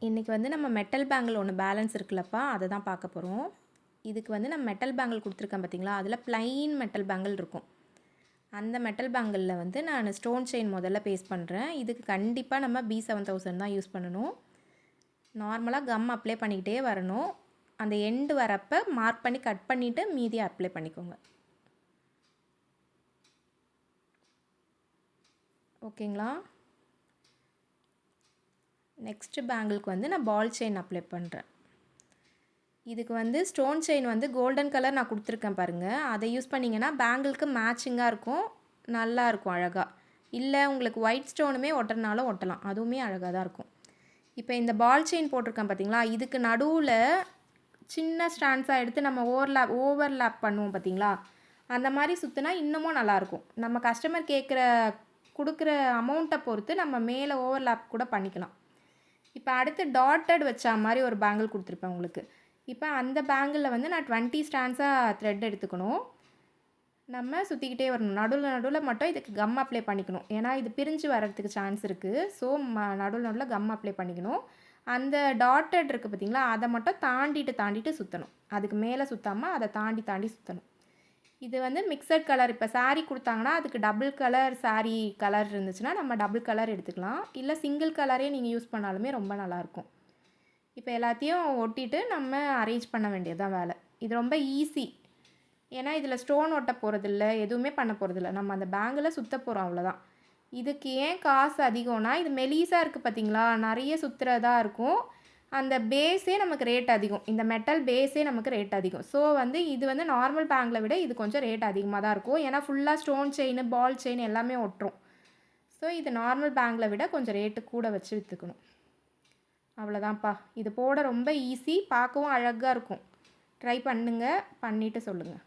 இன்றைக்கி வந்து நம்ம மெட்டல் பேங்கிள் ஒன்று பேலன்ஸ் இருக்குல்லப்பா, அதை தான் பார்க்க போகிறோம். இதுக்கு வந்து நம்ம மெட்டல் பேங்கிள் கொடுத்துருக்கேன் பார்த்தீங்களா, அதில் ப்ளைன் மெட்டல் பேங்கிள் இருக்கும். அந்த மெட்டல் பேங்கிளில் வந்து நான் ஸ்டோன் செயின் முதல்ல பேஸ்ட் பண்ணுறேன். இதுக்கு கண்டிப்பாக நம்ம B7000 தான் யூஸ் பண்ணணும். நார்மலாக கம் அப்ளை பண்ணிக்கிட்டே வரணும். அந்த எண்டு வரப்போ மார்க் பண்ணி கட் பண்ணிவிட்டு மீதியை அப்ளை பண்ணிக்கோங்க. ஓகேங்களா? நெக்ஸ்ட்டு பேங்கிளுக்கு வந்து நான் பால் செயின் அப்ளை பண்ணுறேன். இதுக்கு வந்து ஸ்டோன் செயின் வந்து கோல்டன் கலர் நான் கொடுத்துருக்கேன் பாருங்கள். அதை யூஸ் பண்ணிங்கன்னா பேங்கிளுக்கு மேட்சிங்காக இருக்கும், நல்லாயிருக்கும் அழகாக. இல்லை உங்களுக்கு ஒயிட் ஸ்டோனுமே ஒட்டுறனாலும் ஒட்டலாம், அதுவுமே அழகாக தான் இருக்கும். இப்போ இந்த பால் செயின் போட்டிருக்கேன் பார்த்தீங்களா, இதுக்கு நடுவில் சின்ன ஸ்டாண்ட்ஸாக எடுத்து நம்ம ஓவர்லேப் பண்ணுவோம் பார்த்தீங்களா, அந்த மாதிரி சுற்றினா இன்னமும் நல்லாயிருக்கும். நம்ம கஸ்டமர் கொடுக்குற அமௌண்ட்டை பொறுத்து நம்ம மேலே ஓவர்லேப் கூட பண்ணிக்கலாம். இப்போ அடுத்து டாட்டட் வச்சா மாதிரி ஒரு பேங்கிள் கொடுத்துருப்பேன் உங்களுக்கு. இப்போ அந்த பேங்கிளில் வந்து நான் 20 ஸ்டாண்ட்ஸாக த்ரெட் எடுத்துக்கணும். நம்ம சுற்றிக்கிட்டே வரணும். நடுவில் மட்டும் இதுக்கு கம் அப்ளை பண்ணிக்கணும். ஏன்னா இது பிரிஞ்சு வர்றதுக்கு சான்ஸ் இருக்குது. ஸோ நடுவில் கம் அப்ளை பண்ணிக்கணும். அந்த டாட்டட் இருக்குது பார்த்தீங்களா, அதை மட்டும் தாண்டிட்டு சுற்றணும். அதுக்கு மேலே சுற்றாமல் அதை தாண்டி சுற்றணும். இது வந்து மிக்சட் கலர். இப்போ சாரீ கொடுத்தாங்கன்னா அதுக்கு டபுள் கலர் சாரீ கலர் இருந்துச்சுன்னா நம்ம டபுள் கலர் எடுத்துக்கலாம். இல்லை சிங்கிள் கலரே நீங்கள் யூஸ் பண்ணாலுமே ரொம்ப நல்லாயிருக்கும். இப்போ எல்லாத்தையும் ஒட்டிட்டு நம்ம அரேஞ்ச் பண்ண வேண்டியது தான் வேலை. இது ரொம்ப ஈஸி. ஏன்னா இதில் ஸ்டோன் ஒட்ட போகிறதில்ல, எதுவுமே பண்ண போகிறதில்ல. நம்ம அந்த பேங்கில் சுற்ற போகிறோம், அவ்வளோதான். இதுக்கு ஏன் காசு அதிகம்னா, இது மெலிசாக இருக்குது பார்த்தீங்களா, நிறைய சுற்றுறதா இருக்கும். அந்த பேஸே நமக்கு ரேட் அதிகம். இந்த மெட்டல் பேஸே நமக்கு ரேட் அதிகம். ஸோ வந்து இது வந்து நார்மல் பேங்கில் விட இது கொஞ்சம் ரேட் அதிகமாக தான் இருக்கும். ஏன்னா ஃபுல்லாக ஸ்டோன் செயின், பால் செயின் எல்லாமே ஒட்டுரும். ஸோ இது நார்மல் பேங்கில் விட கொஞ்சம் ரேட்டு கூட வச்சு விற்றுக்கணும். அவ்வளோதான்ப்பா. இது போட ரொம்ப ஈஸி, பார்க்கவும் அழகாக இருக்கும். ட்ரை பண்ணுங்கள், பண்ணிவிட்டு சொல்லுங்கள்.